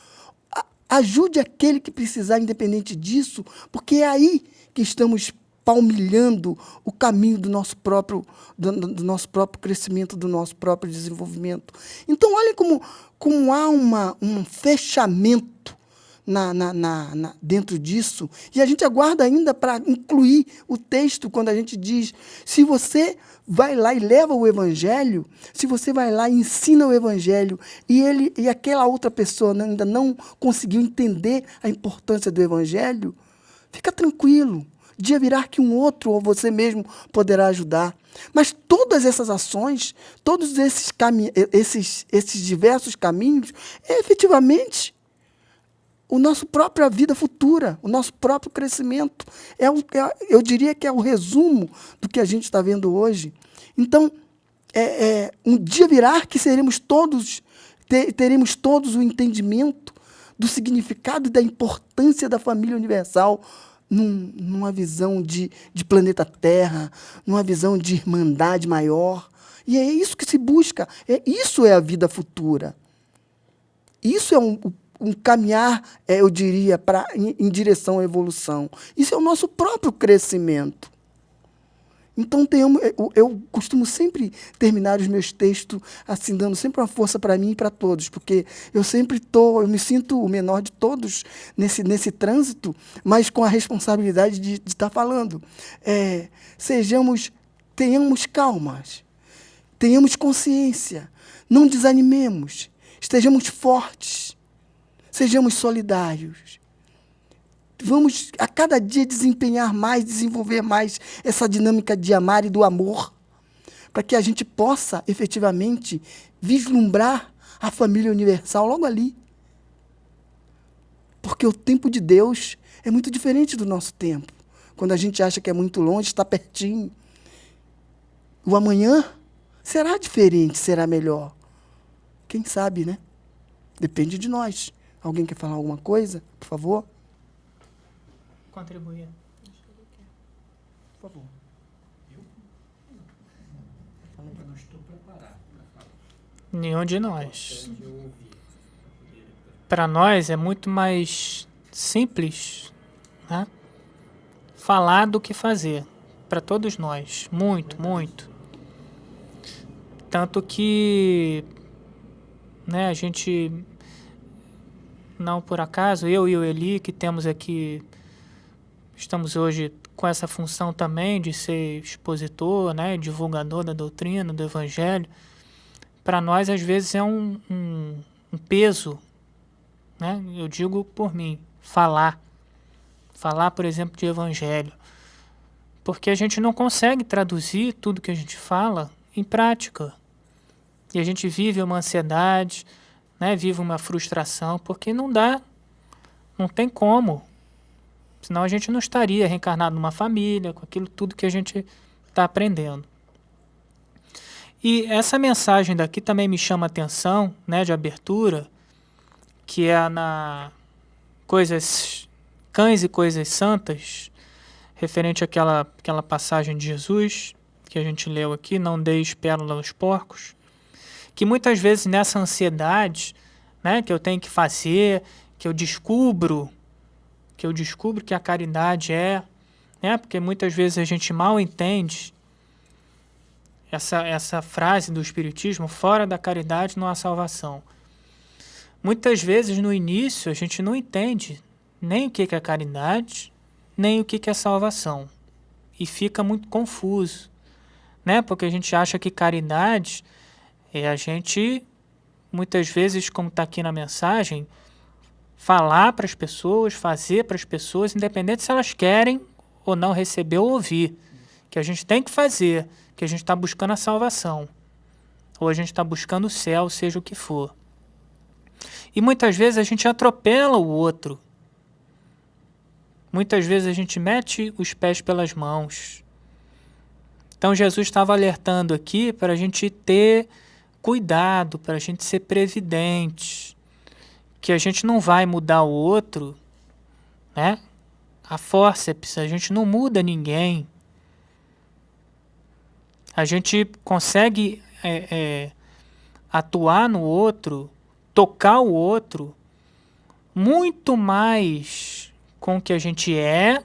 Speaker 2: Ajude aquele que precisar, independente disso, porque é aí que estamos palmilhando o caminho do nosso próprio crescimento, do nosso próprio desenvolvimento. Então, olha como há um fechamento dentro disso, e a gente aguarda ainda para incluir o texto quando a gente diz, se você vai lá e leva o evangelho, se você vai lá e ensina o evangelho, e aquela outra pessoa ainda não conseguiu entender a importância do evangelho, fica tranquilo, dia virá que um outro ou você mesmo poderá ajudar. Mas todas essas ações, todos esses diversos caminhos, efetivamente a nossa própria vida futura, o nosso próprio crescimento. Eu diria que é o resumo do que a gente está vendo hoje. Então, um dia virá que teremos todos o entendimento do significado e da importância da família universal numa visão de planeta Terra, numa visão de irmandade maior. E é isso que se busca. Isso é a vida futura. Isso é um caminhar, eu diria, em direção à evolução. Isso é o nosso próprio crescimento. Então, eu costumo sempre terminar os meus textos assim, dando sempre uma força para mim e para todos, porque eu me sinto o menor de todos nesse trânsito, mas com a responsabilidade de estar falando. Tenhamos calmas, tenhamos consciência, não desanimemos, estejamos fortes, sejamos solidários. Vamos, a cada dia, desempenhar mais, desenvolver mais essa dinâmica de amar e do amor, para que a gente possa, efetivamente, vislumbrar a família universal logo ali. Porque o tempo de Deus é muito diferente do nosso tempo. Quando a gente acha que é muito longe, está pertinho. O amanhã será diferente, será melhor. Quem sabe, né? Depende de nós. Alguém quer falar alguma coisa, por favor?
Speaker 1: Contribuir.
Speaker 2: Por favor.
Speaker 4: Eu não estou preparado para falar.
Speaker 1: Nenhum de nós. Para nós é muito mais simples, né, falar do que fazer. Para todos nós. Muito, muito. Tanto que, né, a gente, não por acaso, eu e o Eli, que temos aqui, estamos hoje com essa função também de ser expositor, né, divulgador da doutrina, do evangelho. Para nós, às vezes, é um peso, né? Eu digo por mim, falar, por exemplo, de evangelho. Porque a gente não consegue traduzir tudo que a gente fala em prática. E a gente vive uma ansiedade, né? Vive uma frustração, porque não dá, não tem como. Senão a gente não estaria reencarnado numa família, com aquilo tudo que a gente está aprendendo. E essa mensagem daqui também me chama a atenção, né, de abertura, que é na Cães e Coisas Santas, referente àquela passagem de Jesus, que a gente leu aqui, não deis pérola aos porcos, que muitas vezes nessa ansiedade, né, que eu tenho que fazer, que eu descubro que a caridade né, porque muitas vezes a gente mal entende essa frase do Espiritismo, fora da caridade não há salvação. Muitas vezes no início a gente não entende nem o que é caridade, nem o que é salvação. E fica muito confuso, né? Porque a gente acha que caridade é a gente, muitas vezes, como está aqui na mensagem, falar para as pessoas, fazer para as pessoas, independente se elas querem ou não receber ou ouvir. Que a gente tem que fazer, que a gente está buscando a salvação. Ou a gente está buscando o céu, seja o que for. E muitas vezes a gente atropela o outro. Muitas vezes a gente mete os pés pelas mãos. Então Jesus estava alertando aqui para a gente ter cuidado, para a gente ser previdente, que a gente não vai mudar o outro, né? A fórceps, a gente não muda ninguém. A gente consegue atuar no outro, tocar o outro, muito mais com o que a gente é,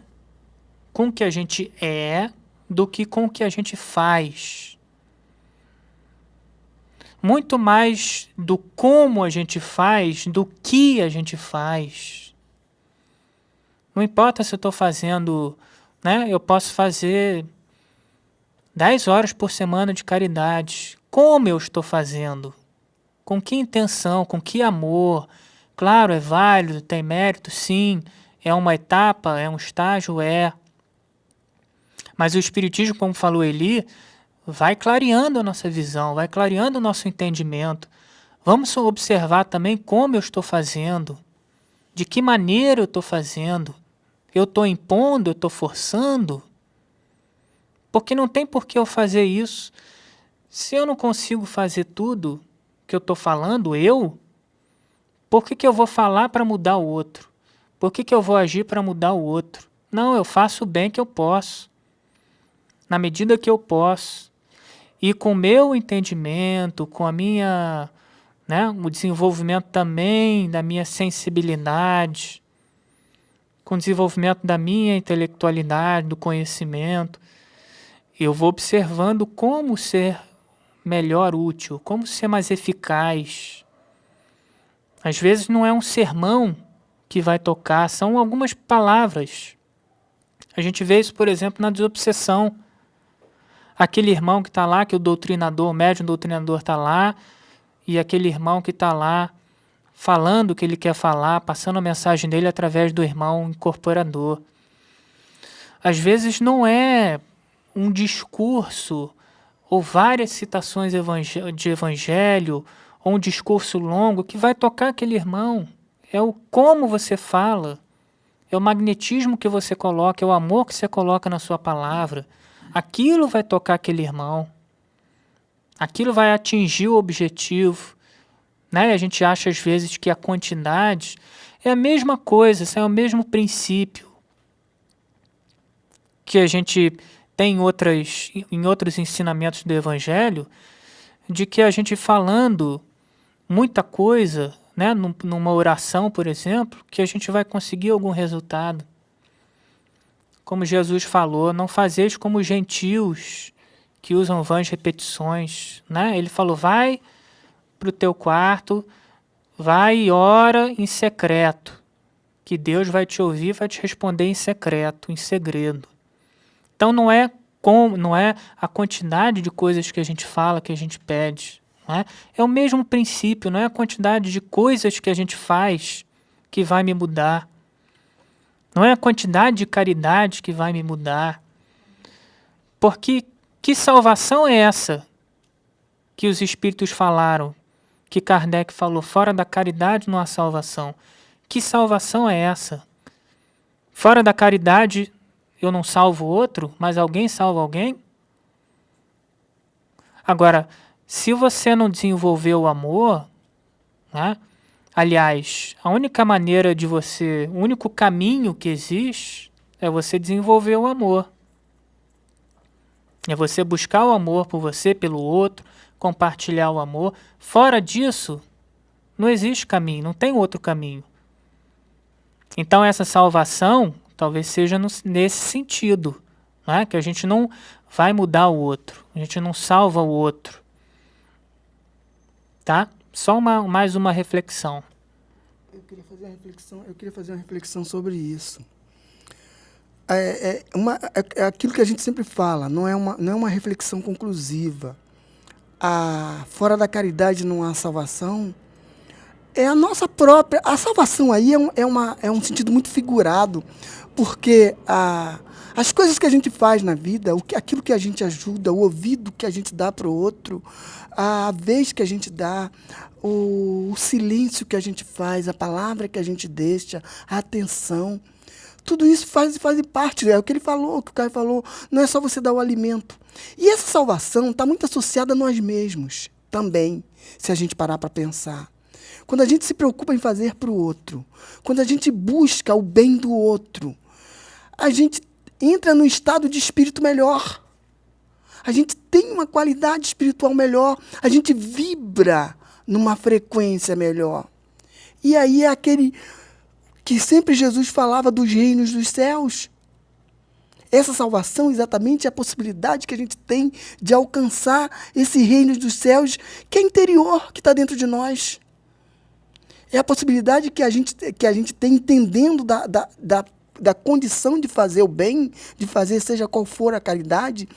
Speaker 1: do que com o que a gente faz. Muito mais do como a gente faz, do que a gente faz. Não importa se eu estou fazendo, né? Eu posso fazer 10 horas por semana de caridade. Como eu estou fazendo? Com que intenção? Com que amor? Claro, é válido, tem mérito, sim. É uma etapa, é um estágio, é. Mas o Espiritismo, como falou Eli, vai clareando a nossa visão, vai clareando o nosso entendimento. Vamos observar também como eu estou fazendo, de que maneira eu estou fazendo. Eu estou impondo, eu estou forçando? Porque não tem por que eu fazer isso. Se eu não consigo fazer tudo que eu estou falando, por que eu vou falar para mudar o outro? Por que eu vou agir para mudar o outro? Não, eu faço o bem que eu posso, na medida que eu posso. E com o meu entendimento, com a minha, né, o desenvolvimento também da minha sensibilidade, com o desenvolvimento da minha intelectualidade, do conhecimento, eu vou observando como ser melhor útil, como ser mais eficaz. Às vezes não é um sermão que vai tocar, são algumas palavras. A gente vê isso, por exemplo, na desobsessão. Aquele irmão que está lá, que o doutrinador, o médium doutrinador está lá, e aquele irmão que está lá falando o que ele quer falar, passando a mensagem dele através do irmão incorporador. Às vezes não é um discurso ou várias citações de evangelho, ou um discurso longo que vai tocar aquele irmão. É o como você fala, é o magnetismo que você coloca, é o amor que você coloca na sua palavra. Aquilo vai tocar aquele irmão. Aquilo vai atingir o objetivo. Né? A gente acha às vezes que a quantidade é a mesma coisa, é o mesmo princípio que a gente tem em outros ensinamentos do Evangelho, de que a gente falando muita coisa, né, numa oração, por exemplo, que a gente vai conseguir algum resultado. Como Jesus falou, não fazeis como os gentios que usam vãs repetições. Né? Ele falou, vai para o teu quarto, vai e ora em secreto, que Deus vai te ouvir, vai te responder em secreto, em segredo. Então não é a quantidade de coisas que a gente fala, que a gente pede. Não é? É o mesmo princípio, não é a quantidade de coisas que a gente faz que vai me mudar. Não é a quantidade de caridade que vai me mudar. Porque que salvação é essa que os Espíritos falaram? Que Kardec falou, fora da caridade não há salvação. Que salvação é essa? Fora da caridade eu não salvo outro, mas alguém salva alguém? Agora, se você não desenvolver o amor, né? Aliás, a única maneira de você, o único caminho que existe é você desenvolver o amor. É você buscar o amor por você, pelo outro, compartilhar o amor. Fora disso, não existe caminho, não tem outro caminho. Então essa salvação talvez seja nesse sentido, né? Que a gente não vai mudar o outro, a gente não salva o outro. Tá? Só mais uma reflexão.
Speaker 2: Eu queria fazer uma reflexão sobre isso. É aquilo que a gente sempre fala, não é uma reflexão conclusiva. Fora da caridade não há salvação. É a nossa própria... A salvação aí é um sentido muito figurado, porque as coisas que a gente faz na vida, aquilo que a gente ajuda, o ouvido que a gente dá para o outro, a vez que a gente dá, o silêncio que a gente faz, a palavra que a gente deixa, a atenção, Tudo isso faz parte, é o que ele falou, que o Caio falou, não é só você dar o alimento. E essa salvação está muito associada a nós mesmos também, se a gente parar para pensar. Quando a gente se preocupa em fazer para o outro, quando a gente busca o bem do outro, a gente entra num estado de espírito melhor. A gente tem uma qualidade espiritual melhor, a gente vibra numa frequência melhor. E aí é aquele que sempre Jesus falava dos reinos dos céus. Essa salvação exatamente é a possibilidade que a gente tem de alcançar esse reino dos céus que é interior, que está dentro de nós. É a possibilidade que a gente tem entendendo da condição de fazer o bem, de fazer seja qual for a caridade,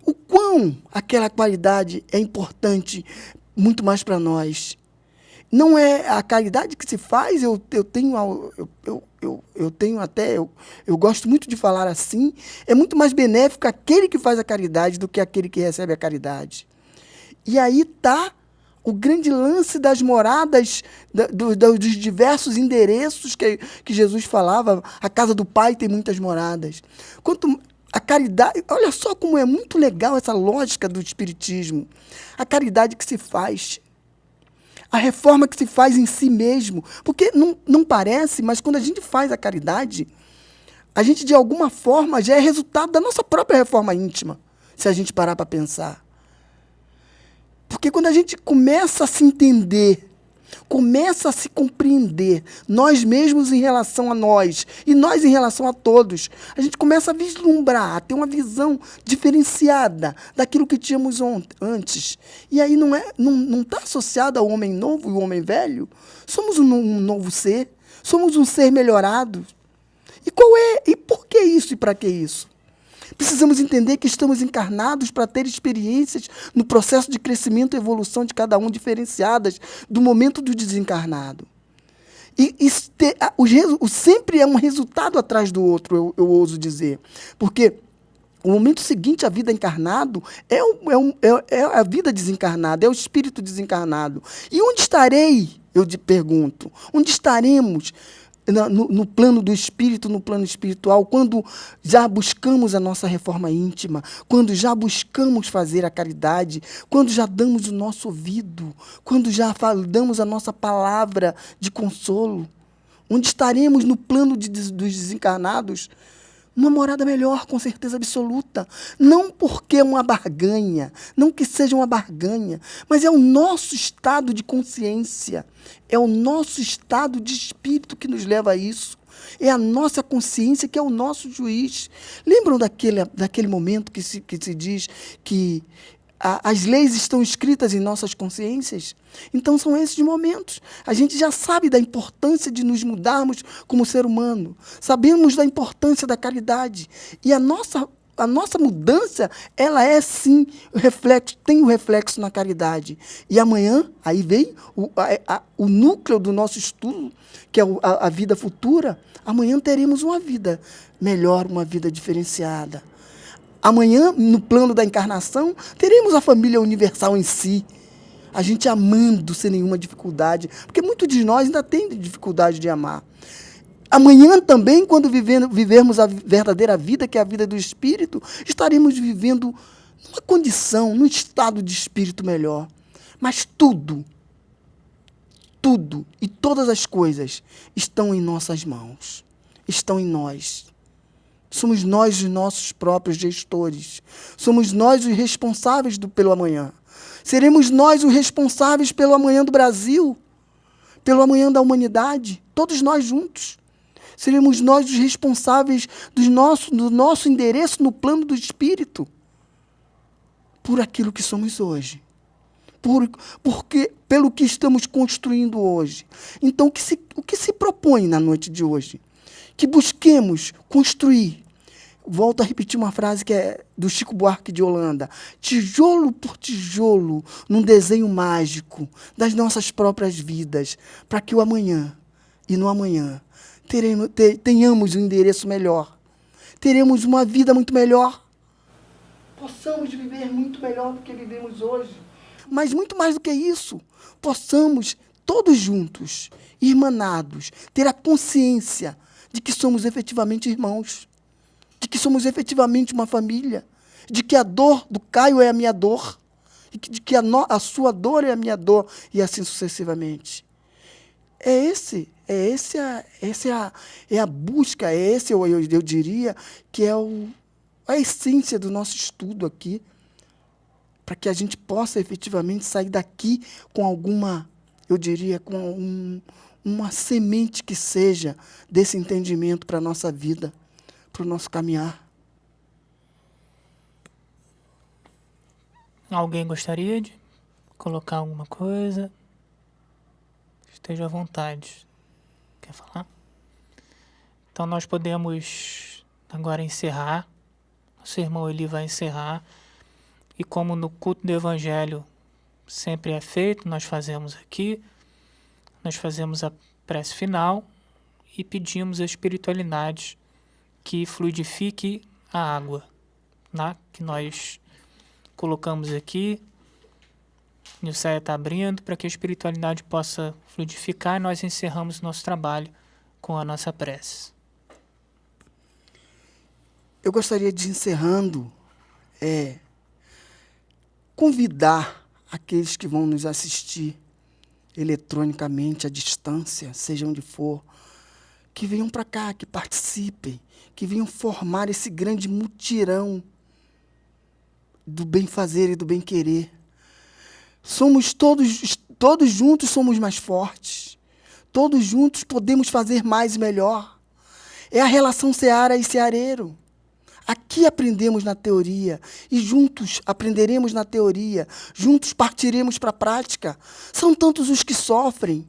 Speaker 2: o quão aquela qualidade é importante muito mais para nós. Não é a caridade que se faz, eu gosto muito de falar assim, é muito mais benéfico aquele que faz a caridade do que aquele que recebe a caridade. E aí está o grande lance das moradas, dos diversos endereços que Jesus falava. A casa do Pai tem muitas moradas. Quanto a caridade, olha só como é muito legal essa lógica do Espiritismo. A caridade que se faz, a reforma que se faz em si mesmo. Porque não parece, mas quando a gente faz a caridade, a gente de alguma forma já é resultado da nossa própria reforma íntima, se a gente parar para pensar. Porque quando a gente começa a se entender, começa a se compreender, nós mesmos em relação a nós, e nós em relação a todos, a gente começa a vislumbrar, a ter uma visão diferenciada daquilo que tínhamos antes. E aí não está associado ao homem novo e ao homem velho. Somos um novo ser, somos um ser melhorado. E por que isso e para que isso? Precisamos entender que estamos encarnados para ter experiências no processo de crescimento e evolução de cada um diferenciadas do momento do desencarnado. Sempre é um resultado atrás do outro, eu ouso dizer. Porque o momento seguinte à vida encarnado é a vida desencarnada, é o espírito desencarnado. E onde estarei, eu te pergunto, onde estaremos no plano do espírito, no plano espiritual, quando já buscamos a nossa reforma íntima, quando já buscamos fazer a caridade, quando já damos o nosso ouvido, quando já damos a nossa palavra de consolo? Onde estaremos no plano dos desencarnados? Uma morada melhor, com certeza absoluta. Não porque é uma barganha, não que seja uma barganha, mas é o nosso estado de consciência, é o nosso estado de espírito que nos leva a isso. É a nossa consciência que é o nosso juiz. Lembram daquele momento que se diz que as leis estão escritas em nossas consciências? Então são esses momentos. A gente já sabe da importância de nos mudarmos como ser humano. Sabemos da importância da caridade. E a nossa mudança, ela é sim tem o reflexo na caridade. E amanhã, aí vem o núcleo do nosso estudo, que é a vida futura. Amanhã teremos uma vida melhor, uma vida diferenciada. Amanhã, no plano da encarnação, teremos a família universal em si. A gente amando sem nenhuma dificuldade. Porque muitos de nós ainda têm dificuldade de amar. Amanhã também, quando vivermos a verdadeira vida, que é a vida do Espírito, estaremos vivendo numa condição, num estado de espírito melhor. Mas tudo e todas as coisas estão em nossas mãos. Estão em nós. Somos nós os nossos próprios gestores. Somos nós os responsáveis pelo amanhã. Seremos nós os responsáveis pelo amanhã do Brasil, pelo amanhã da humanidade, todos nós juntos. Seremos nós os responsáveis do nosso endereço no plano do espírito, por aquilo que somos hoje, pelo que estamos construindo hoje. Então, o que se propõe na noite de hoje? Que busquemos construir. Volto a repetir uma frase que é do Chico Buarque de Holanda. Tijolo por tijolo, num desenho mágico das nossas próprias vidas, para que o amanhã e no amanhã tenhamos um endereço melhor. Teremos uma vida muito melhor. Possamos viver muito melhor do que vivemos hoje. Mas muito mais do que isso, possamos, todos juntos, irmanados, ter a consciência de que somos efetivamente irmãos, de que somos efetivamente uma família, de que a dor do Caio é a minha dor, de que a sua dor é a minha dor, e assim sucessivamente. É a busca, eu diria, que é a essência do nosso estudo aqui, para que a gente possa efetivamente sair daqui com alguma, eu diria, com uma semente que seja desse entendimento para a nossa vida, para o nosso caminhar.
Speaker 1: Alguém gostaria de colocar alguma coisa? Esteja à vontade. Quer falar? Então nós podemos agora encerrar. O seu irmão Eli vai encerrar. E como no culto do Evangelho sempre é feito, nós fazemos aqui, nós fazemos a prece final e pedimos a espiritualidade que fluidifique a água, né? Que nós colocamos aqui. O Nilceia está abrindo para que a espiritualidade possa fluidificar e nós encerramos nosso trabalho com a nossa prece.
Speaker 2: Eu gostaria de, encerrando, convidar aqueles que vão nos assistir eletronicamente, à distância, seja onde for, que venham para cá, que participem, que venham formar esse grande mutirão do bem-fazer e do bem-querer. Somos todos juntos somos mais fortes. Todos juntos podemos fazer mais e melhor. É a relação seara e seareiro. Aqui aprendemos na teoria e juntos aprenderemos na teoria, juntos partiremos para a prática. São tantos os que sofrem,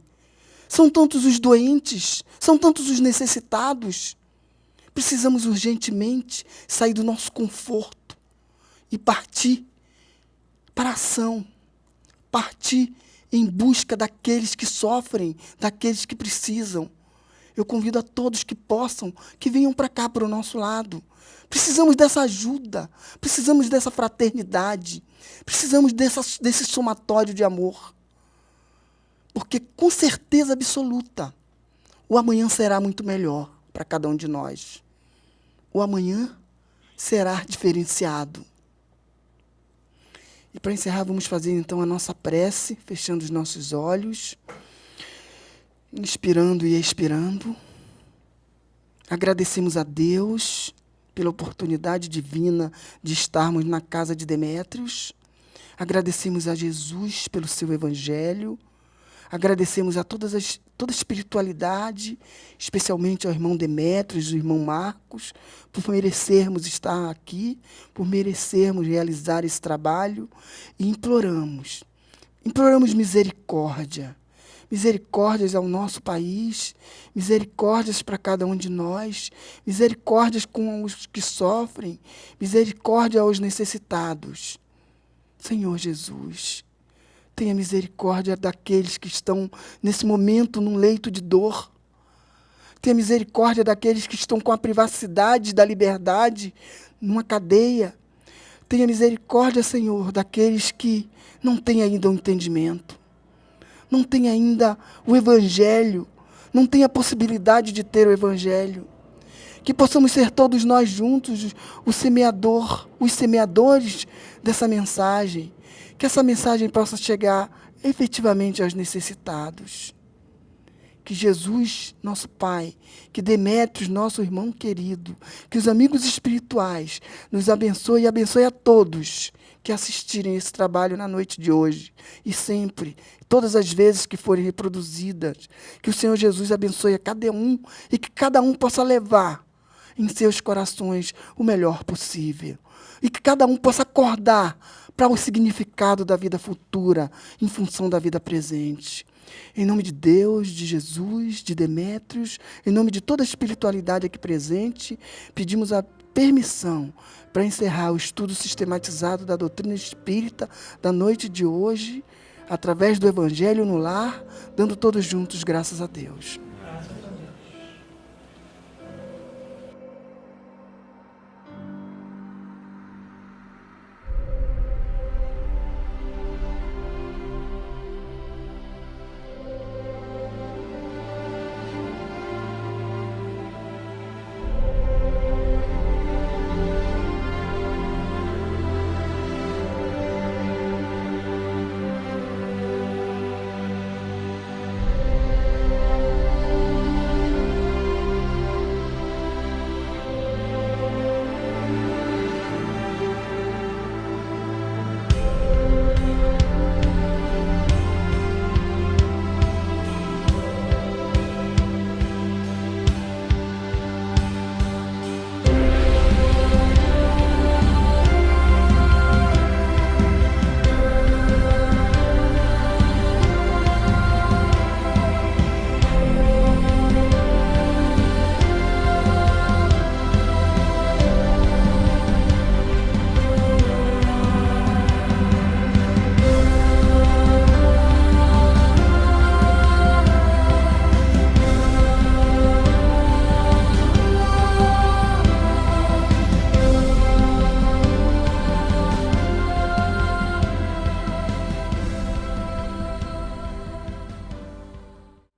Speaker 2: são tantos os doentes, são tantos os necessitados. Precisamos urgentemente sair do nosso conforto e partir para a ação, partir em busca daqueles que sofrem, daqueles que precisam. Eu convido a todos que possam, que venham para cá, para o nosso lado. Precisamos dessa ajuda, precisamos dessa fraternidade, precisamos desse somatório de amor. Porque, com certeza absoluta, o amanhã será muito melhor para cada um de nós. O amanhã será diferenciado. E para encerrar, vamos fazer então a nossa prece, fechando os nossos olhos, inspirando e expirando. Agradecemos a Deus pela oportunidade divina de estarmos na casa de Demétrios. Agradecemos a Jesus pelo seu Evangelho. Agradecemos a toda a espiritualidade, especialmente ao irmão Demétrios, ao irmão Marcos, por merecermos estar aqui, por merecermos realizar esse trabalho. E imploramos misericórdia. Misericórdias ao nosso país, misericórdias para cada um de nós, misericórdias com os que sofrem, misericórdia aos necessitados. Senhor Jesus, tenha misericórdia daqueles que estão nesse momento num leito de dor. Tenha misericórdia daqueles que estão com a privacidade da liberdade numa cadeia. Tenha misericórdia, Senhor, daqueles que não têm ainda o entendimento, não tem ainda o Evangelho, não tem a possibilidade de ter o Evangelho. Que possamos ser todos nós juntos os semeadores dessa mensagem. Que essa mensagem possa chegar efetivamente aos necessitados. Que Jesus, nosso Pai, que Demétrios, nosso irmão querido, que os amigos espirituais nos abençoe e abençoe a todos que assistirem esse trabalho na noite de hoje e sempre, todas as vezes que forem reproduzidas, que o Senhor Jesus abençoe a cada um e que cada um possa levar em seus corações o melhor possível e que cada um possa acordar para o significado da vida futura em função da vida presente. Em nome de Deus, de Jesus, de Demétrios, em nome de toda a espiritualidade aqui presente, pedimos a permissão para encerrar o estudo sistematizado da doutrina espírita da noite de hoje, através do Evangelho no lar, dando todos juntos graças a Deus.